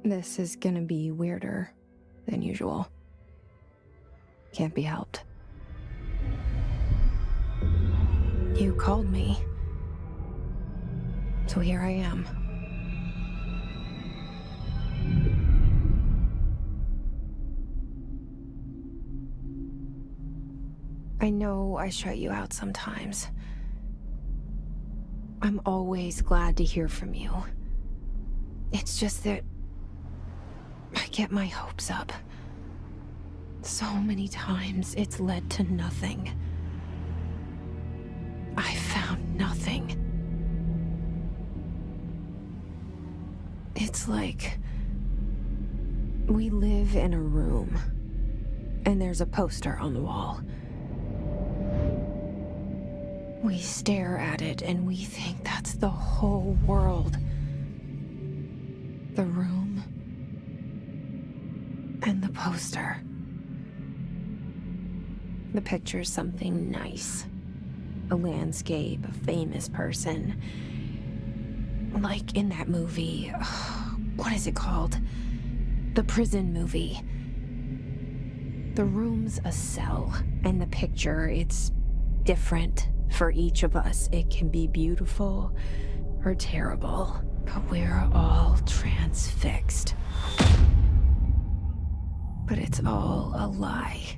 This is gonna be weirder than usual. Can't be helped. You called me. So here I am. I know I shut you out sometimes. I'm always glad to hear from you. It's just that I get my hopes up. So many times it's led to nothing. I found nothing. It's like we live in a room, and there's a poster on the wall. We stare at it and we think that's the whole world. The room and the poster. The picture's something nice. A landscape, a famous person. Like in that movie, what is it called? The prison movie. The room's a cell, and the picture, it's different for each of us. It can be beautiful or terrible, but we're all transfixed. But it's all a lie.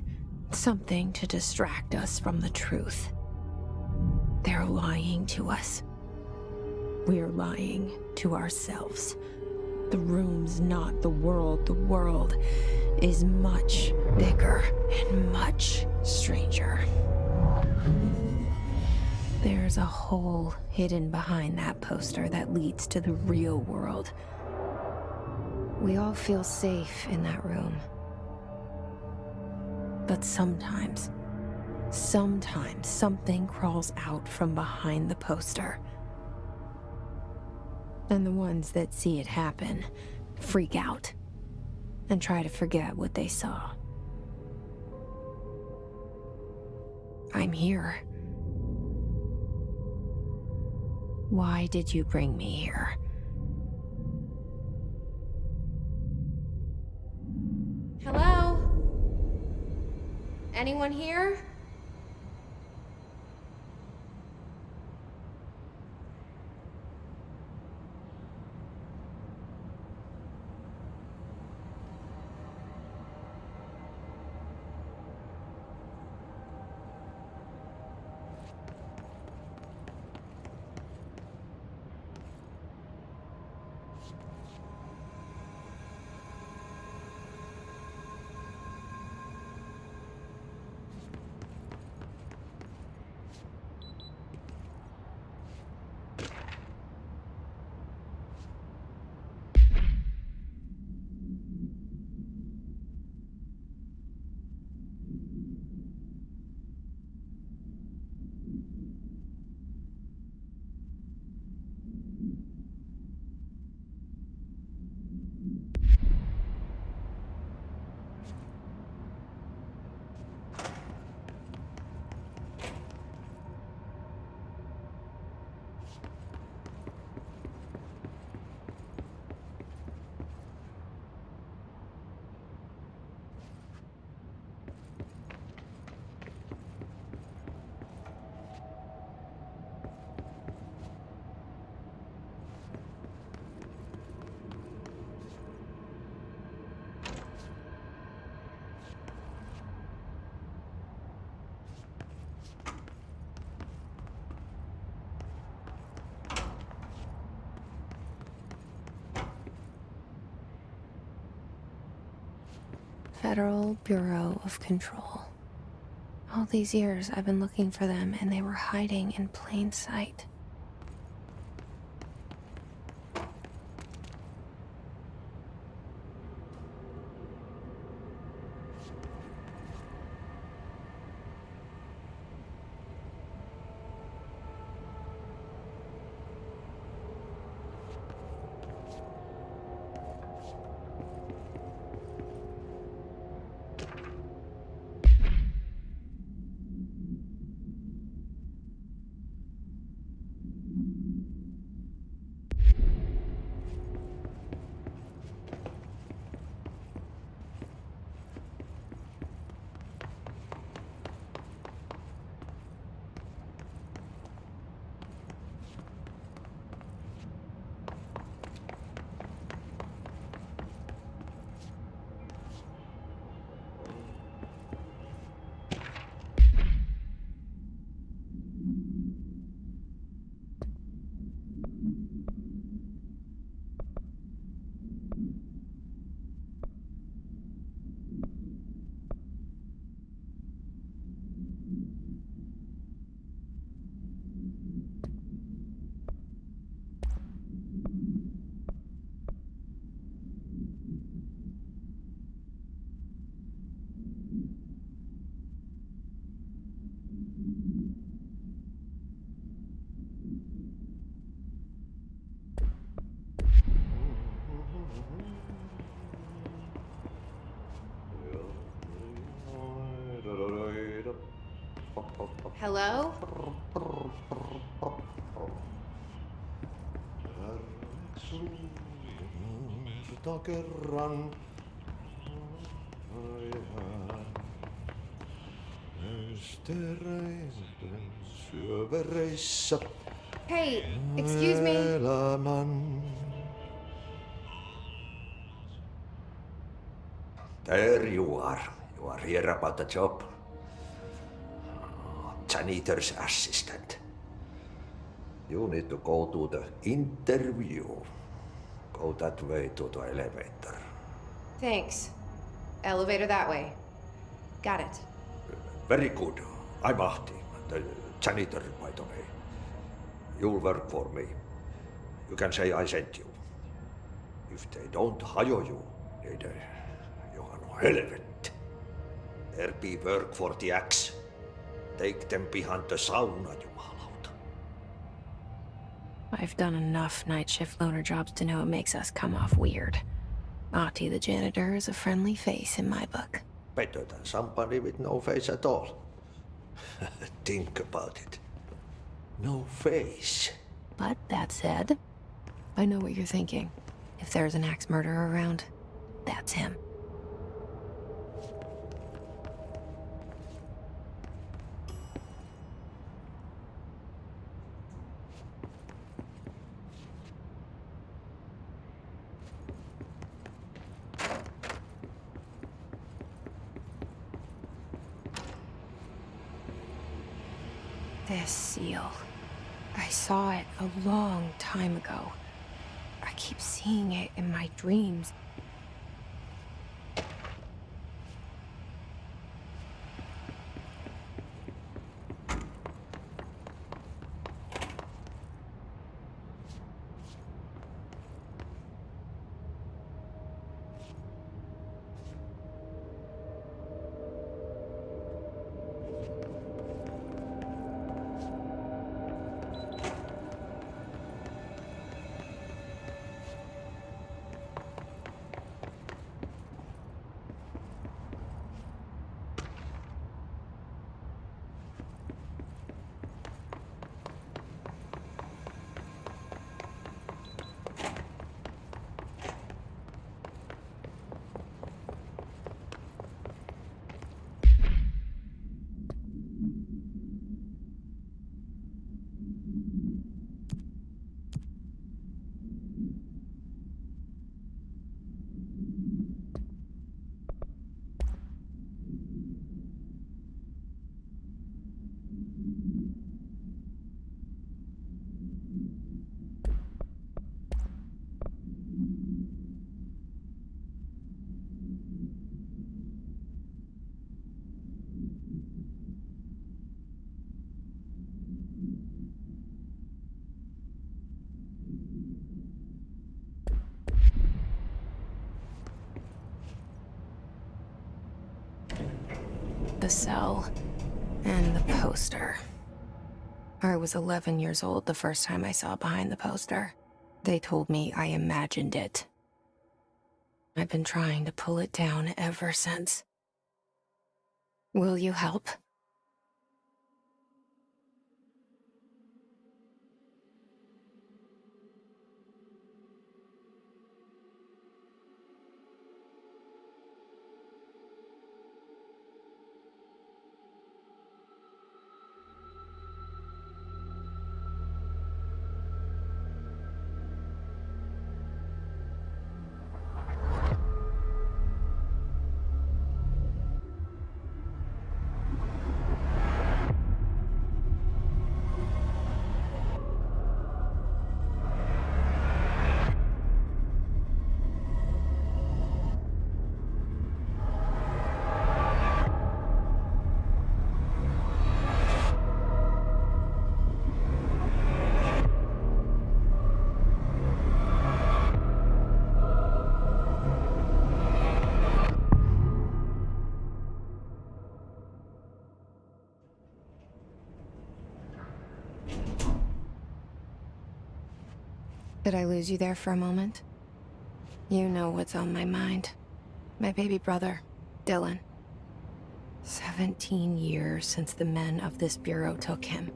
Something to distract us from the truth. They're lying to us. We're lying to ourselves. The room's not the world. The world is much bigger and much stranger. There's a hole hidden behind that poster that leads to the real world. We all feel safe in that room. But sometimes something crawls out from behind the poster. And the ones that see it happen freak out and try to forget what they saw. I'm here. Why did you bring me here? Hello? Anyone here? Federal Bureau of Control. All these years I've been looking for them, and they were hiding in plain sight. Hello? Kerran syövereissä Hey, excuse me. elämän. There you are. You are here about the job. Janitor's assistant. You need to go to the interview. Go that way to the elevator. Thanks. Elevator that way. Got it. Very good. I'm Ahti, the janitor, by the way. You'll work for me. You can say I sent you. If they don't hire you, niin Johan helvet. There be work for the axe. Take them behind the sauna, jumalauta. I've done enough night shift loner jobs to know it makes us come off weird. Ahti the janitor is a friendly face in my book. Better than somebody with no face at all. Think about it. No face. But that said, I know what you're thinking. If there's an axe murderer around, that's him. This seal. I saw it a long time ago. I keep seeing it in my dreams. The cell and the poster. I was 11 years old the first time I saw behind the poster. They told me I imagined it. I've been trying to pull it down ever since. Will you help? Did I lose you there for a moment? You know what's on my mind. My baby brother, Dylan. 17 years since the men of this bureau took him.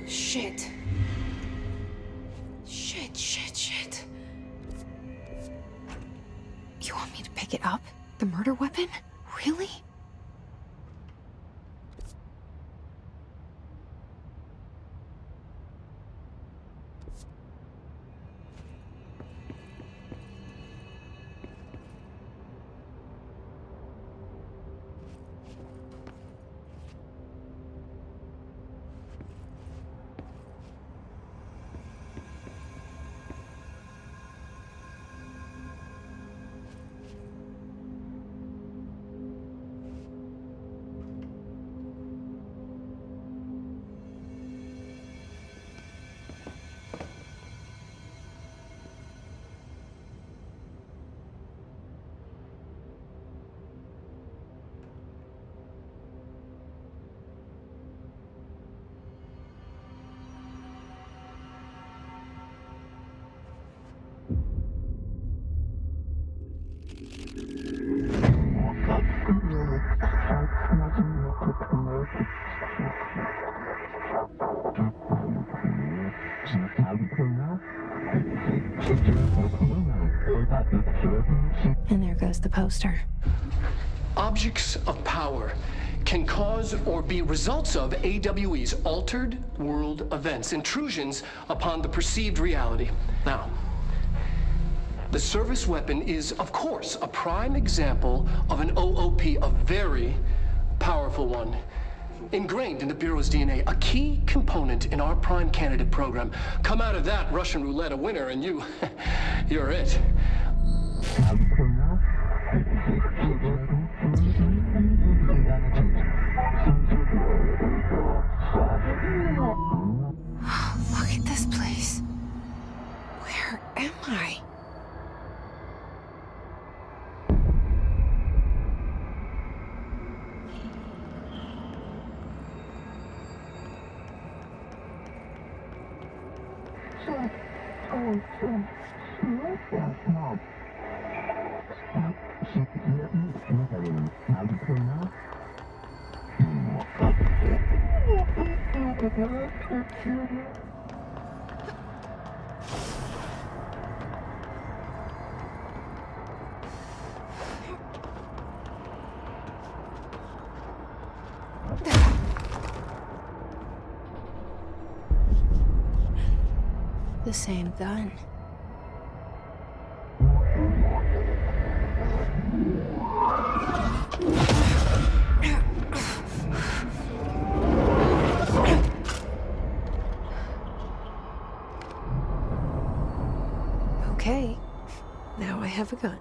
Shit. Shit. You want me to pick it up? The murder weapon? Really? And there goes the poster. Objects of power can cause or be results of AWE's altered world events, intrusions upon the perceived reality. Now, the service weapon is, of course, a prime example of an OOP, a very powerful one. Ingrained in the Bureau's DNA, a key component in our prime candidate program. Come out of that Russian roulette a winner and you're it. Look at this place. Where am I? The same gun. have a gun.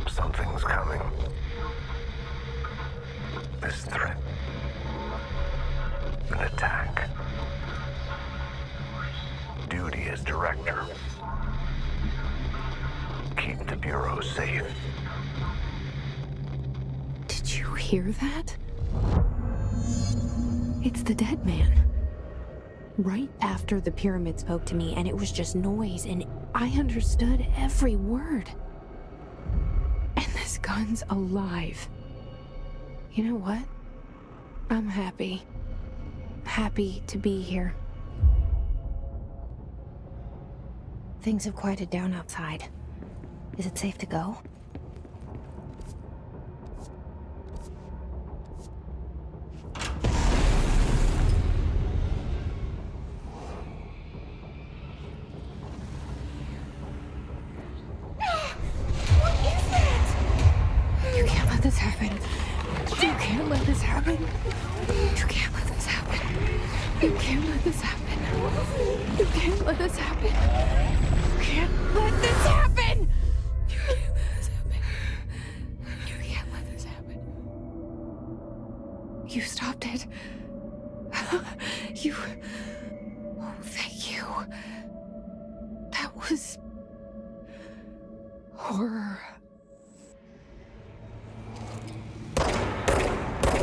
Something's coming. This threat. An attack. Duty as director. Keep the Bureau safe. Did you hear that? It's the dead man. Right after the pyramid spoke to me, and it was just noise, and I understood every word. And this gun's alive. You know what? I'm happy. Happy to be here. Things have quieted down outside. Is it safe to go? You can't let this happen. You can't let this happen. You can't let this happen. You can't let this happen. You can't let this happen. You can't let this happen. You can't let this happen. You can't let this happen. You stopped it. You. Oh, thank you. That was horror.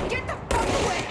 Get the fuck away!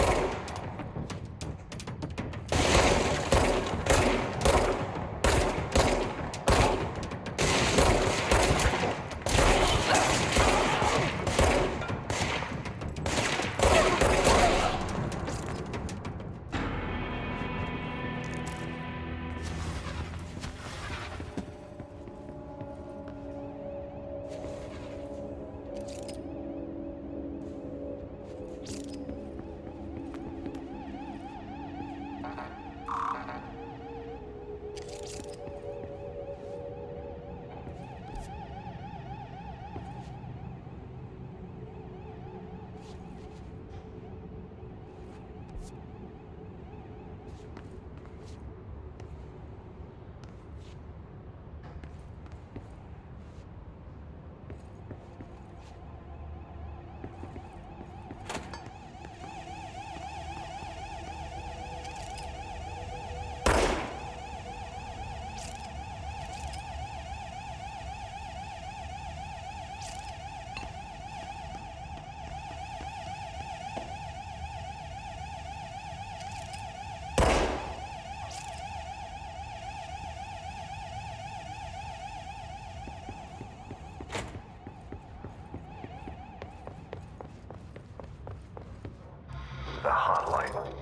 hotline.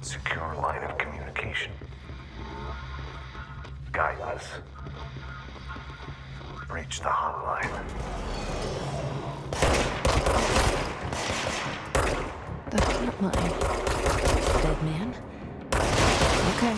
Secure line of communication. Guidance. Reach the hotline. The hotline. Dead man? Okay.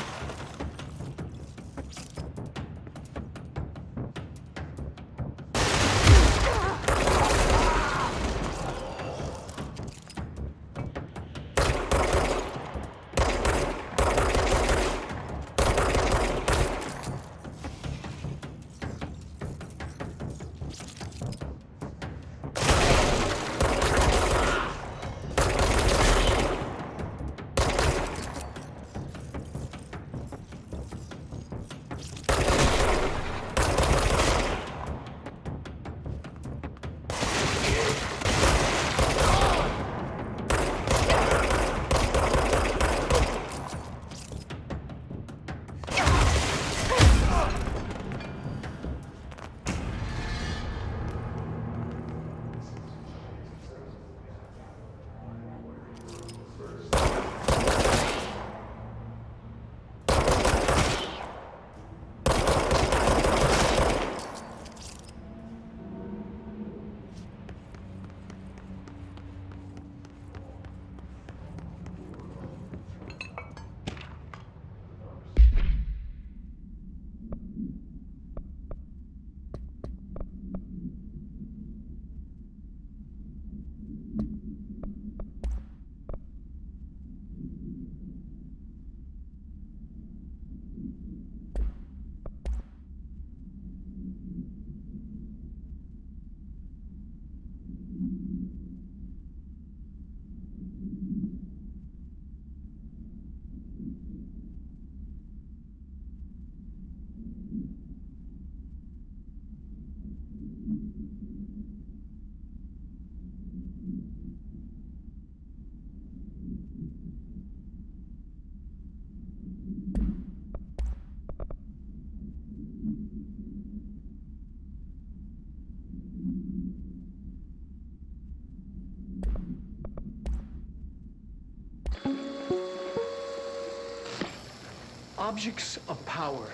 Objects of power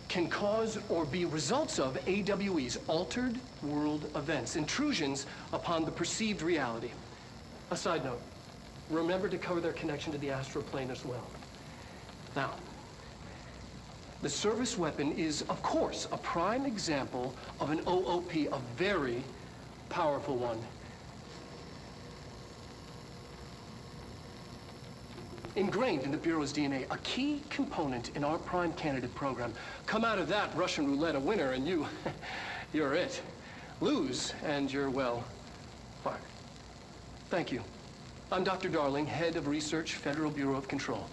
can cause or be results of AWE's altered world events, intrusions upon the perceived reality. A side note, remember to cover their connection to the astral plane as well. Now, the service weapon is, of course, a prime example of an OOP, a very powerful one. Ingrained in the Bureau's DNA, a key component in our prime candidate program. Come out of that Russian roulette a winner and you're it. Lose and you're, well, fired. Thank you. I'm Dr. Darling, head of research, Federal Bureau of Control.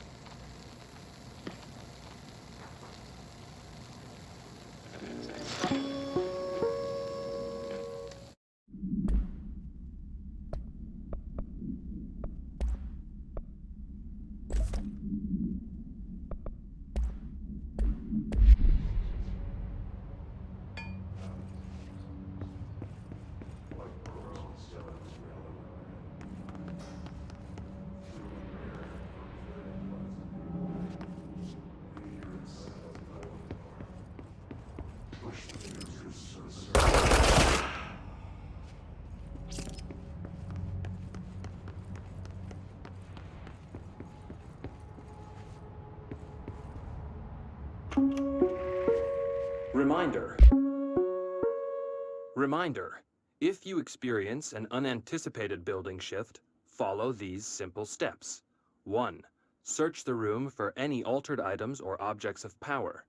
Reminder, if you experience an unanticipated building shift, follow these simple steps. 1. Search the room for any altered items or objects of power.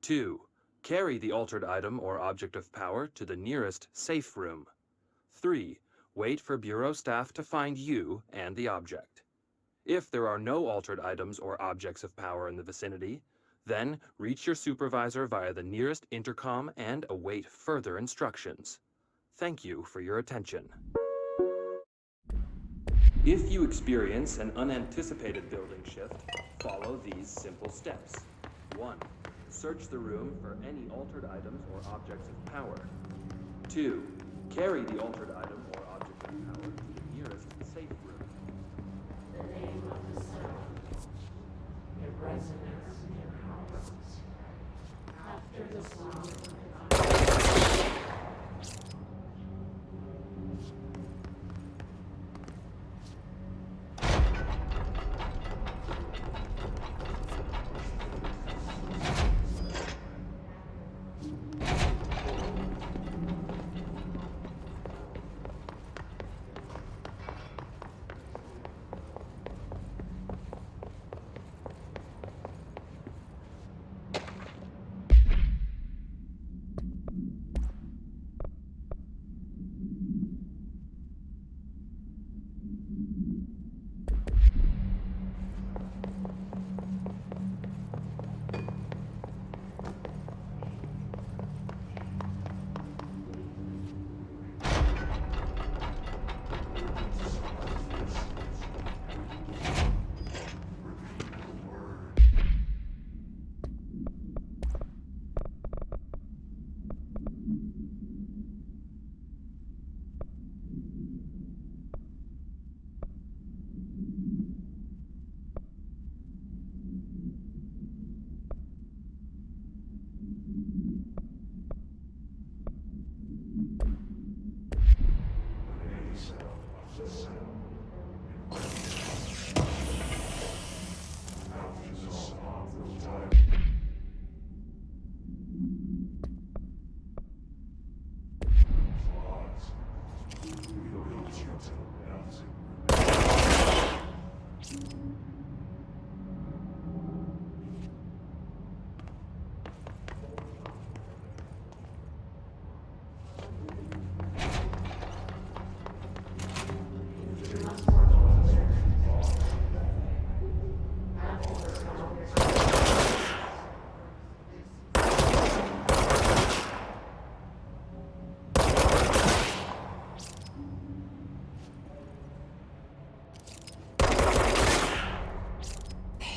2. Carry the altered item or object of power to the nearest safe room. 3. Wait for Bureau staff to find you and the object. If there are no altered items or objects of power in the vicinity, then reach your supervisor via the nearest intercom and await further instructions. Thank you for your attention. If you experience an unanticipated building shift, follow these simple steps. 1. Search the room for any altered items or objects of power. 2. Carry the altered item or object of power to the nearest safe room.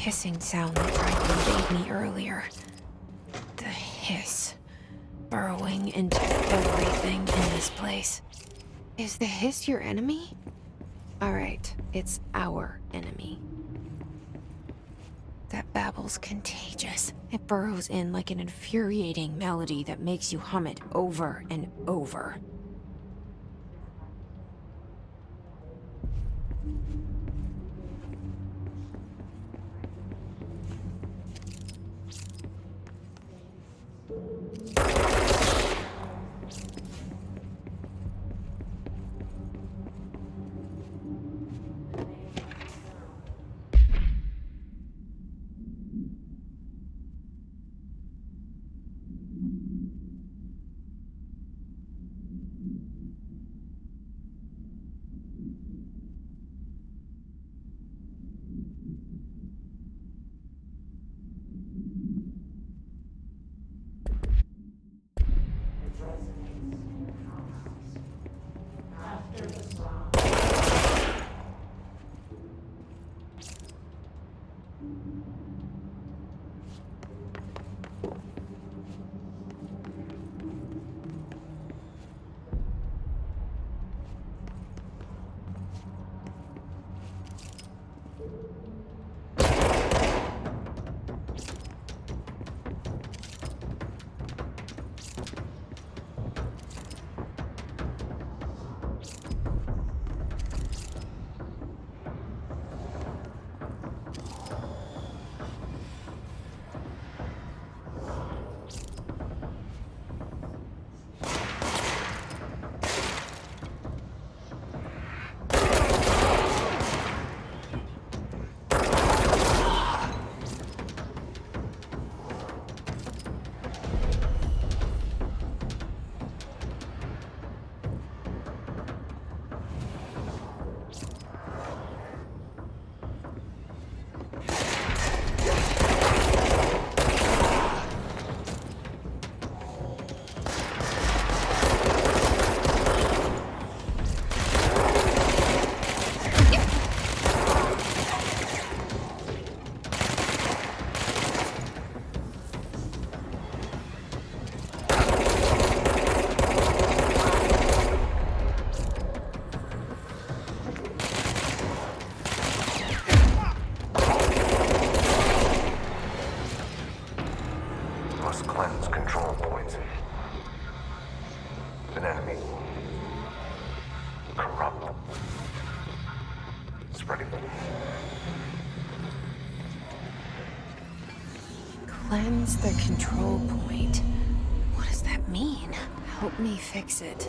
Hissing sound that tried to invade me earlier. The hiss. Burrowing into everything in this place. Is the hiss your enemy? Alright, it's our enemy. That babble's contagious. It burrows in like an infuriating melody that makes you hum it over and over. Cleanse the control point. What does that mean? Help me fix it.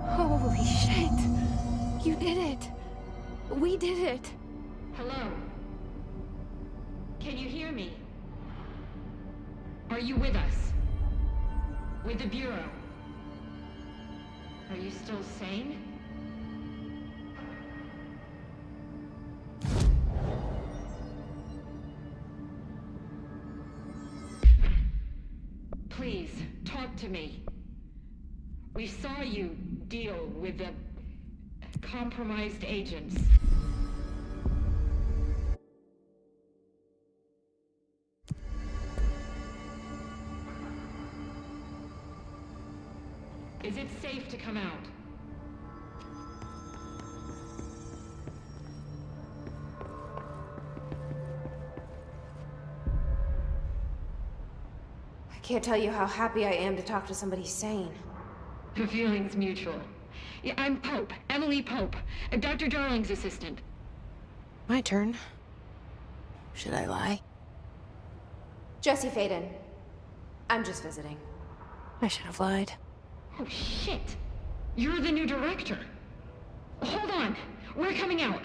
Holy shit! You did it! We did it! Hello? Can you hear me? Are you with us? With the Bureau? Are you still sane? Please, talk to me. We saw you deal with the compromised agents. Is it safe to come out? I can't tell you how happy I am to talk to somebody sane. The feeling's mutual. Yeah, I'm Pope, Emily Pope, Dr. Darling's assistant. My turn. Should I lie? Jesse Faden. I'm just visiting. I should have lied. Oh, shit. You're the new director. Hold on. We're coming out.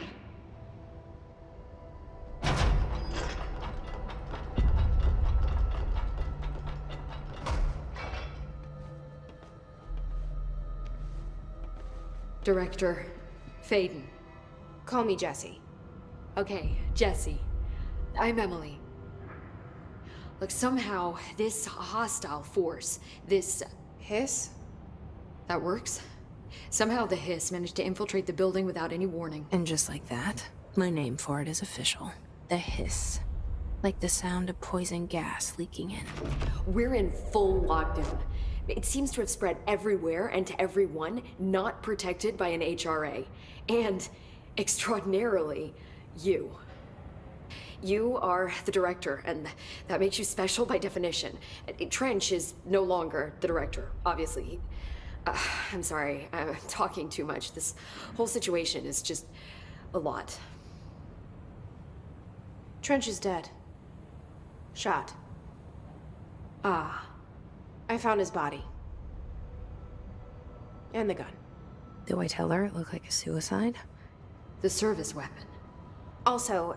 Director Faden. Call me Jesse. Okay, Jesse. I'm Emily. Look, somehow this hostile force, this... Hiss? That works? Somehow the hiss managed to infiltrate the building without any warning. And just like that, my name for it is official. The hiss. Like the sound of poison gas leaking in. We're in full lockdown. It seems to have spread everywhere and to everyone not protected by an HRA. And, extraordinarily, you. You are the director, and that makes you special by definition. Trench is no longer the director, obviously. I'm sorry, I'm talking too much. This whole situation is just a lot. Trench is dead. Shot. Ah. I found his body. And the gun. Do I tell her it looked like a suicide? The service weapon. Also,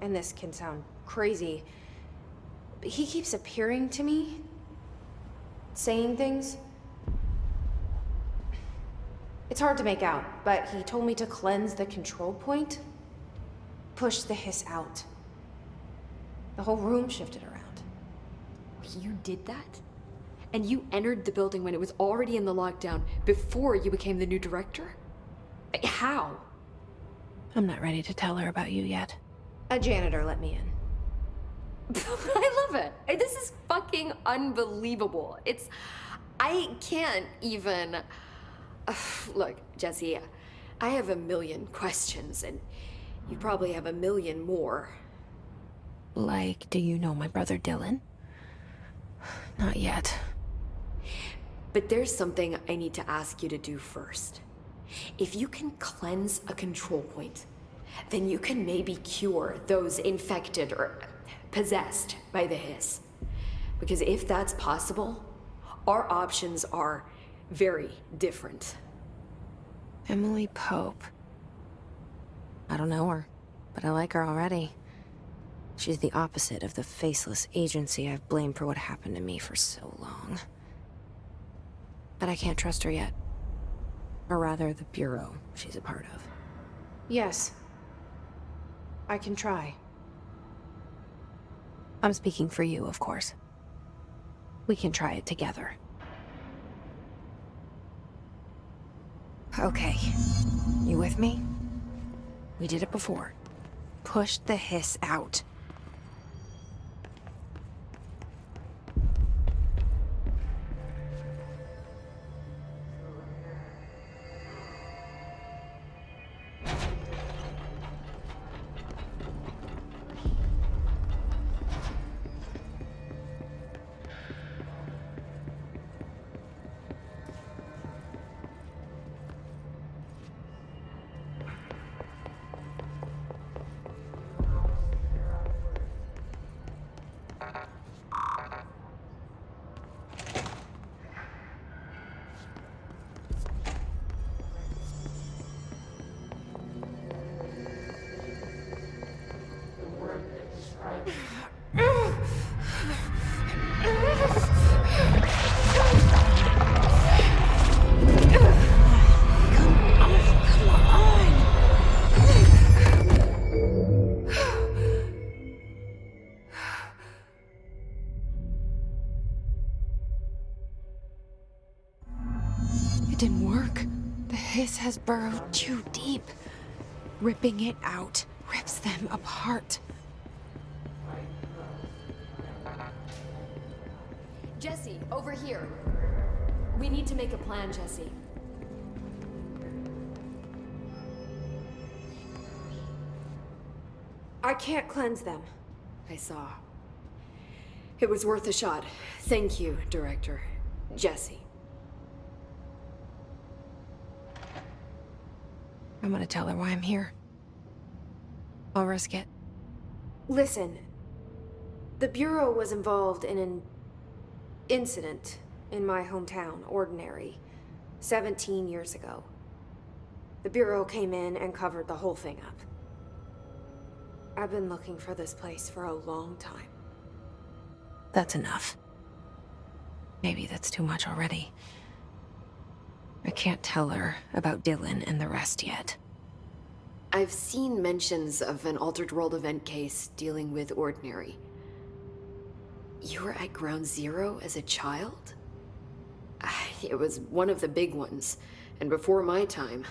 and this can sound crazy, but he keeps appearing to me, saying things. It's hard to make out, but he told me to cleanse the control point, push the hiss out. The whole room shifted around. You did that? And you entered the building when it was already in the lockdown before you became the new director? How? I'm not ready to tell her about you yet. A janitor let me in. I love it. This is fucking unbelievable. I can't even... Look, Jesse, I have a million questions, and you probably have a million more. Like, do you know my brother Dylan? Not yet. But there's something I need to ask you to do first. If you can cleanse a control point, then you can maybe cure those infected or possessed by the hiss. Because if that's possible, our options are very different. Emily Pope. I don't know her, but I like her already. She's the opposite of the faceless agency I've blamed for what happened to me for so long. But I can't trust her yet. Or rather, the Bureau she's a part of. Yes. I can try. I'm speaking for you, of course. We can try it together. Okay. You with me? We did it before. Push the hiss out. It didn't work. The hiss has burrowed too deep. Ripping it out rips them apart. Jesse, over here. We need to make a plan, Jesse. I can't cleanse them. I saw. It was worth a shot. Thank you, Director. Jesse. I'm gonna tell her why I'm here. I'll risk it. Listen, the Bureau was involved in an incident in my hometown, Ordinary, 17 years ago. The Bureau came in and covered the whole thing up. I've been looking for this place for a long time. That's enough. Maybe that's too much already. I can't tell her about Dylan and the rest yet. I've seen mentions of an Altered World event case dealing with Ordinary. You were at Ground Zero as a child? It was one of the big ones, and before my time.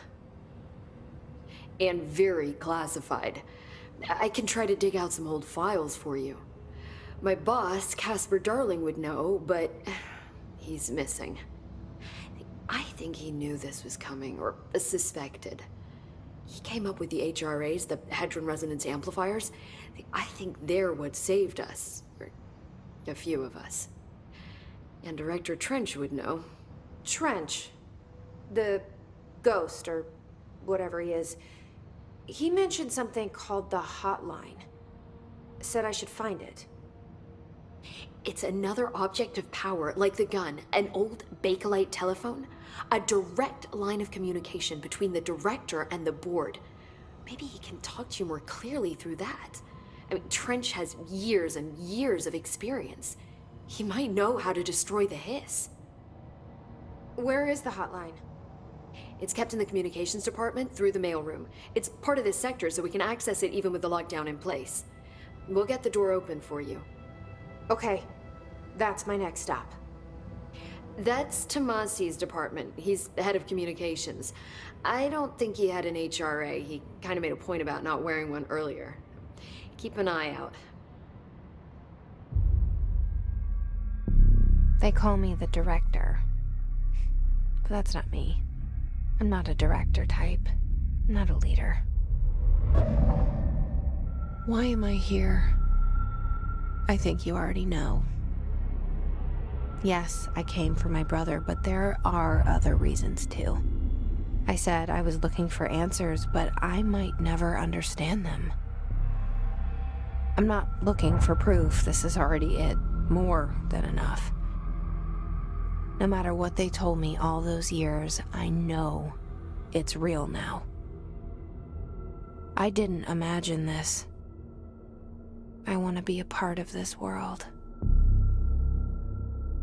And very classified. I can try to dig out some old files for you. My boss, Casper Darling, would know, but he's missing. I think he knew this was coming, or suspected. He came up with the HRAs, the Hadron Resonance Amplifiers. I think they're what saved us. Or a few of us. And Director Trench would know. Trench? The ghost, or whatever he is. He mentioned something called the Hotline. Said I should find it. It's another object of power, like the gun, an old Bakelite telephone. A direct line of communication between the director and the board. Maybe he can talk to you more clearly through that. I mean, Trench has years and years of experience. He might know how to destroy the hiss. Where is the hotline? It's kept in the communications department through the mailroom. It's part of this sector, so we can access it even with the lockdown in place. We'll get the door open for you. Okay, that's my next stop. That's Tomasi's department. He's the head of communications. I don't think he had an HRA. He kind of made a point about not wearing one earlier. Keep an eye out. They call me the director. But that's not me. I'm not a director type. I'm not a leader. Why am I here? I think you already know. Yes, I came for my brother, but there are other reasons too. I said I was looking for answers, but I might never understand them. I'm not looking for proof. This is already it. More than enough. No matter what they told me all those years, I know it's real now. I didn't imagine this. I want to be a part of this world.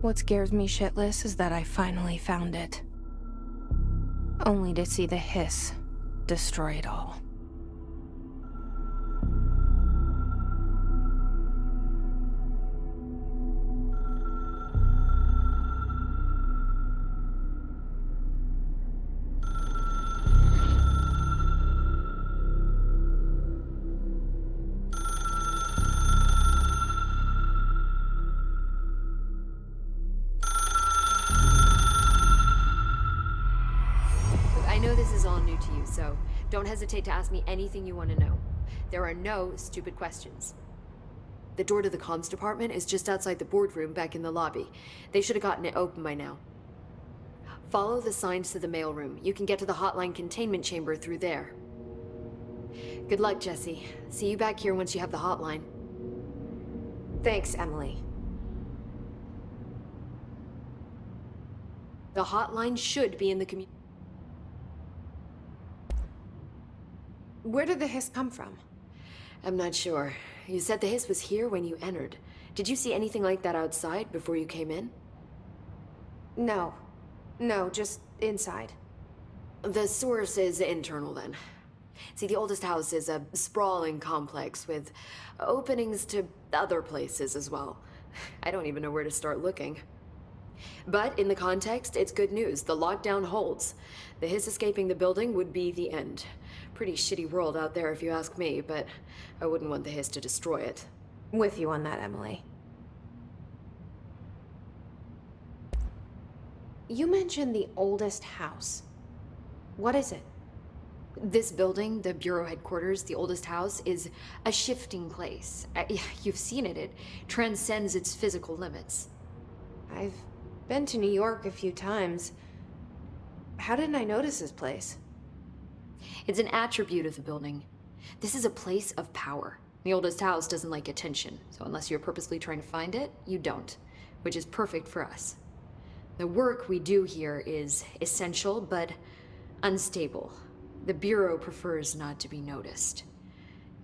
What scares me shitless is that I finally found it. Only to see the hiss destroy it all. I know this is all new to you, so don't hesitate to ask me anything you want to know. There are no stupid questions. The door to the comms department is just outside the boardroom back in the lobby. They should have gotten it open by now. Follow the signs to the mailroom. You can get to the hotline containment chamber through there. Good luck, Jesse. See you back here once you have the hotline. Thanks, Emily. The hotline should be in the community. Where did the hiss come from? I'm not sure. You said the hiss was here when you entered. Did you see anything like that outside before you came in? No. No, just inside. The source is internal then. See, the oldest house is a sprawling complex with openings to other places as well. I don't even know where to start looking. But in the context, it's good news. The lockdown holds. The hiss escaping the building would be the end. Pretty shitty world out there if you ask me, but I wouldn't want the hiss to destroy it. With you on that, Emily. You mentioned the oldest house. What is it? This building, the Bureau headquarters, the oldest house, is a shifting place. You've seen it. It transcends its physical limits. I've been to New York a few times. How didn't I notice this place? It's an attribute of the building. This is a place of power. The oldest house doesn't like attention, so unless you're purposely trying to find it, you don't, which is perfect for us. The work we do here is essential, but unstable. The Bureau prefers not to be noticed.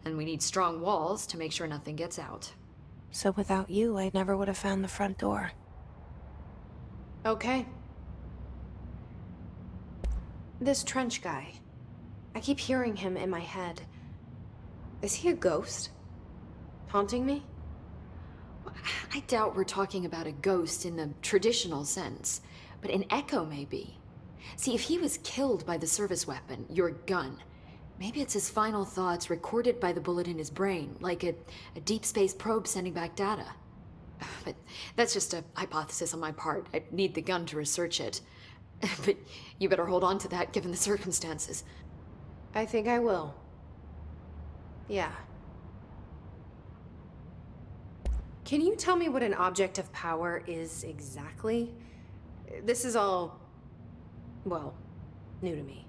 And we need strong walls to make sure nothing gets out. So without you, I never would have found the front door. Okay. This Trench guy. I keep hearing him in my head. Is he a ghost? Haunting me? I doubt we're talking about a ghost in the traditional sense, but an echo maybe. See, if he was killed by the service weapon, your gun, maybe it's his final thoughts recorded by the bullet in his brain, like a deep space probe sending back data. But that's just a hypothesis on my part. I'd need the gun to research it. But you better hold on to that given the circumstances. I think I will. Yeah. Can you tell me what an object of power is exactly? This is all, well, new to me.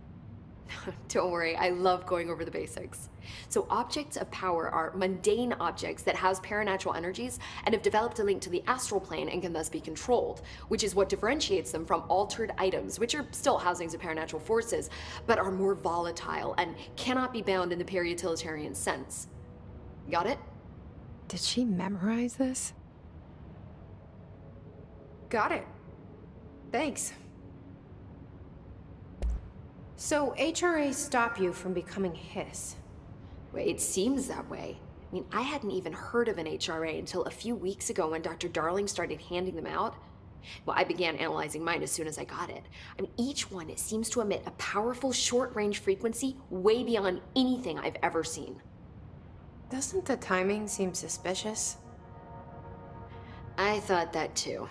Don't worry, I love going over the basics. So objects of power are mundane objects that house paranatural energies and have developed a link to the astral plane and can thus be controlled, which is what differentiates them from altered items, which are still housings of paranatural forces, but are more volatile and cannot be bound in the peri-utilitarian sense. Got it? Did she memorize this? Got it. Thanks. So HRA stop you from becoming Hiss? Well, it seems that way. I mean, I hadn't even heard of an HRA until a few weeks ago when Dr. Darling started handing them out. Well, I began analyzing mine as soon as I got it. I mean, each one seems to emit a powerful short-range frequency way beyond anything I've ever seen. Doesn't the timing seem suspicious? I thought that too.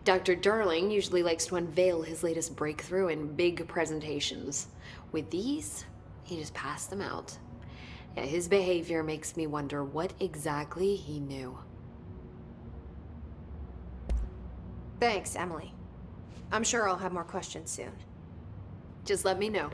Dr. Darling usually likes to unveil his latest breakthrough in big presentations. With these, he just passed them out. Yeah, his behavior makes me wonder what exactly he knew. Thanks, Emily. I'm sure I'll have more questions soon. Just let me know.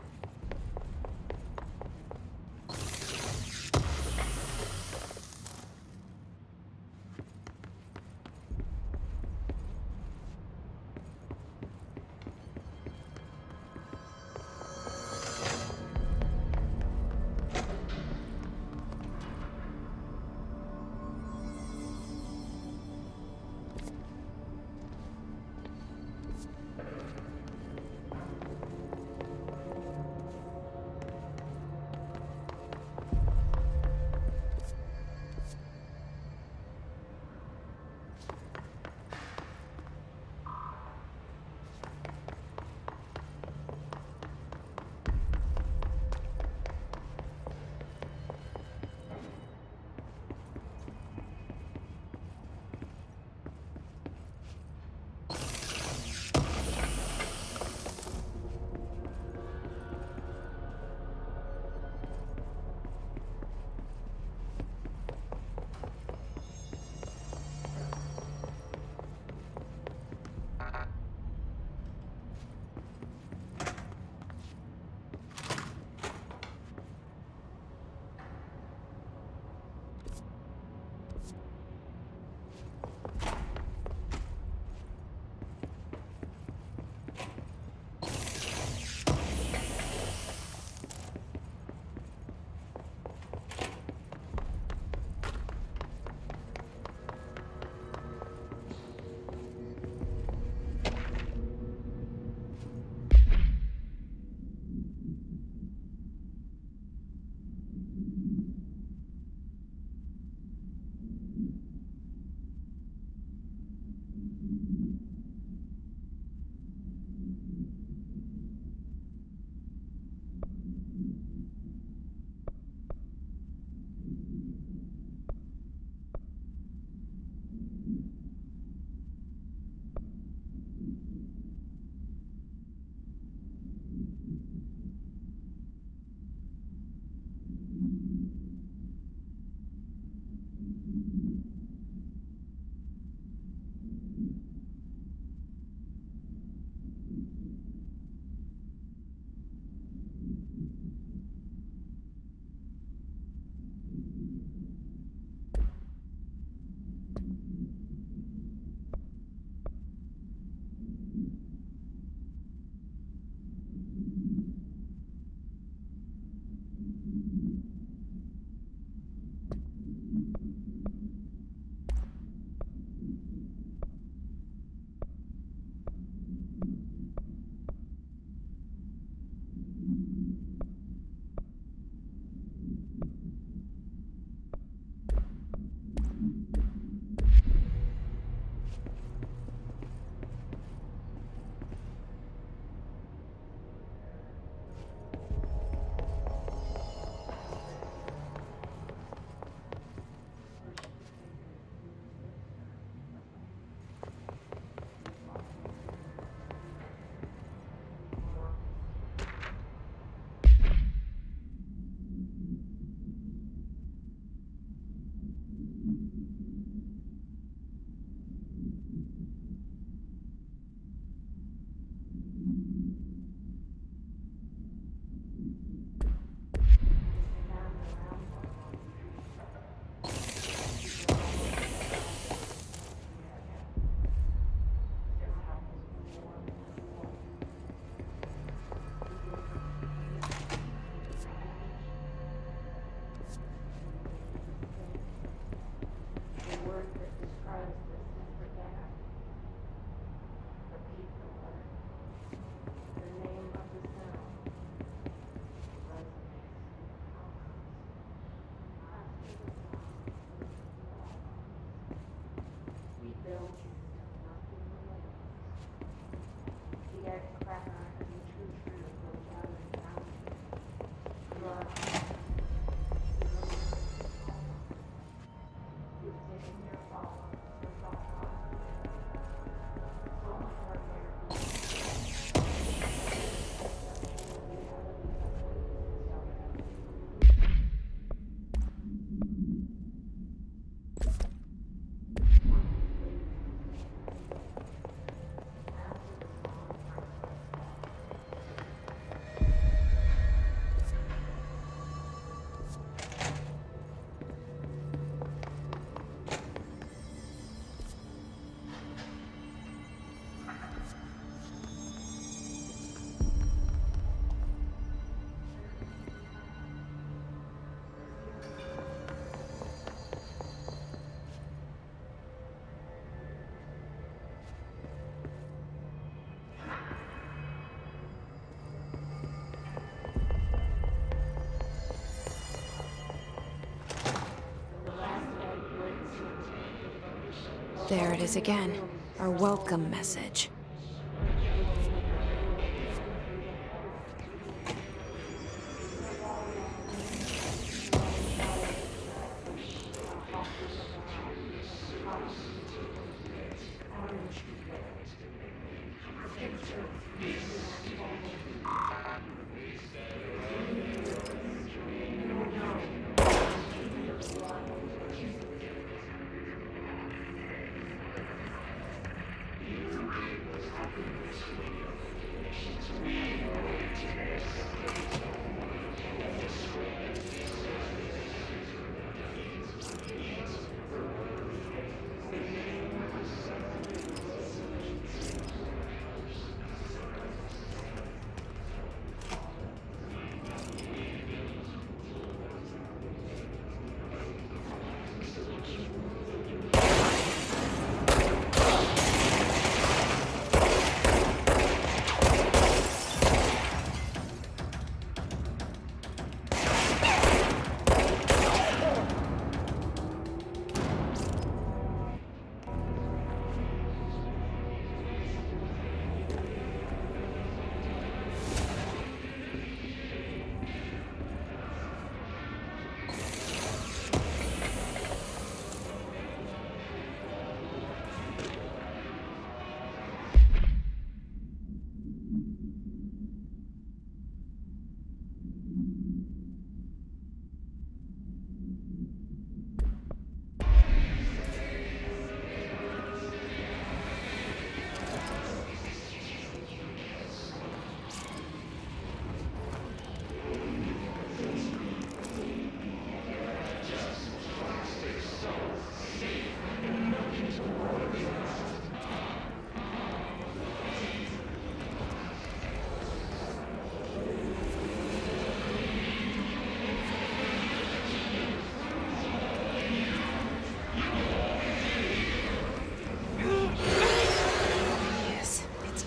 There it is again. Our welcome message.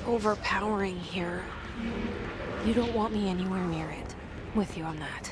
Overpowering here. You don't want me anywhere near it. With you on that.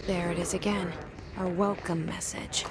There it is again. Our welcome message.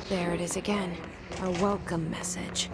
There it is again. A welcome message.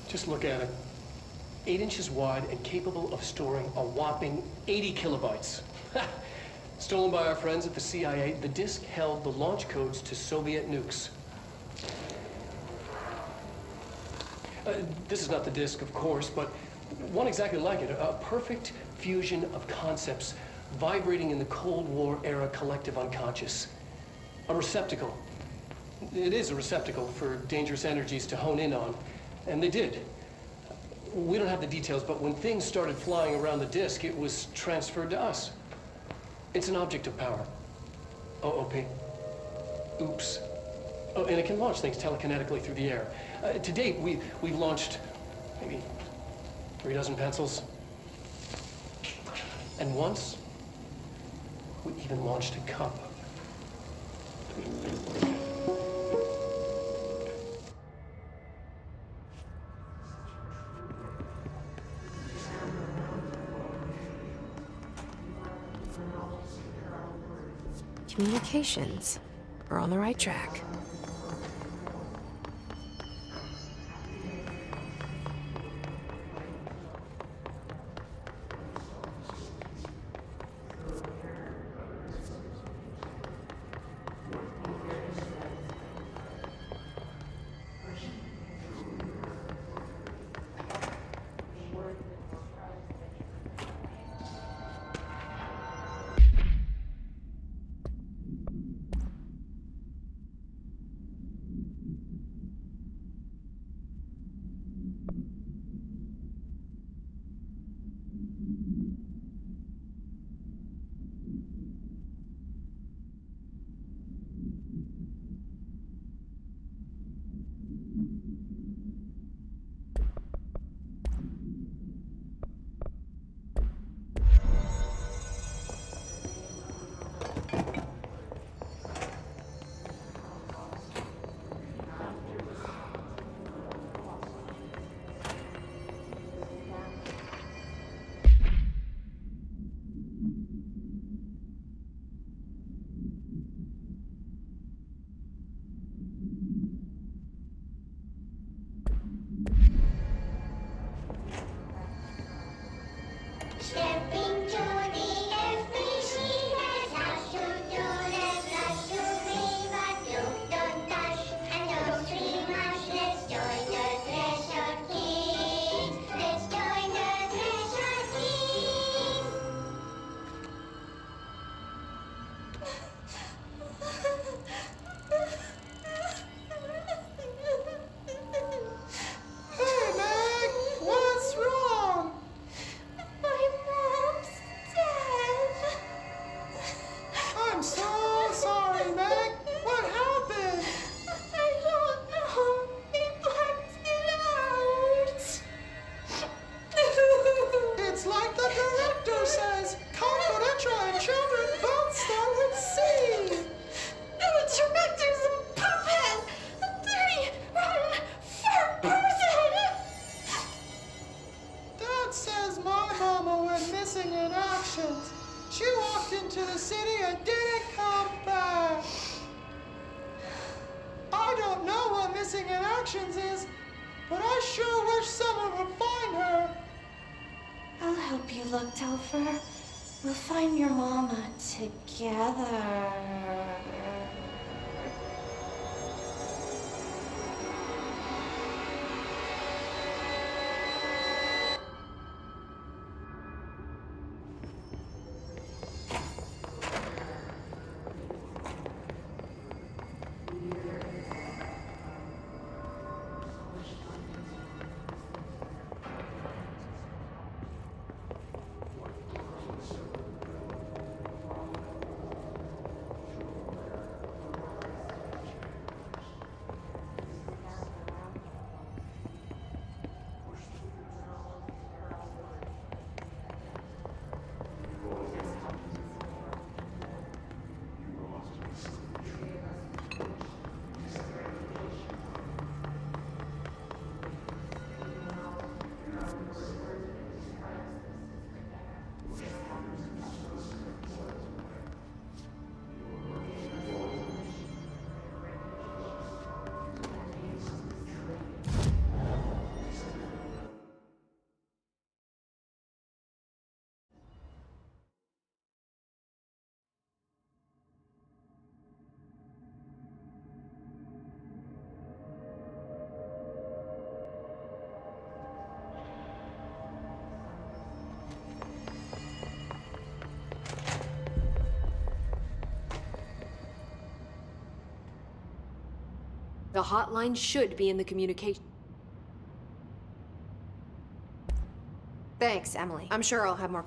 Just look at it. 8 inches wide and capable of storing a whopping 80 kilobytes. Stolen by our friends at the CIA, the disk held the launch codes to Soviet nukes. This is not the disk, of course, but one exactly like it. A perfect fusion of concepts vibrating in the Cold War era collective unconscious. A receptacle. It is a receptacle for dangerous energies to hone in on. And they did. We don't have the details, but when things started flying around the disk, it was transferred to us. It's an object of power. OOP. Oops. Oh, and it can launch things telekinetically through the air. To date, we've launched maybe 3 dozen pencils. And once, we even launched a cup. Communications. We're on the right track. It's like the director says, confidential and children both start with C. The director's a puppet! A dirty, rotten, fat person! Dad says my mama went missing in actions. She walked into the city and didn't come back. I don't know what missing in actions is, but I sure wish someone would find her. I'll help you look, Telfer. We'll find your mama together. The hotline should be in the communication. Thanks, Emily. I'm sure I'll have more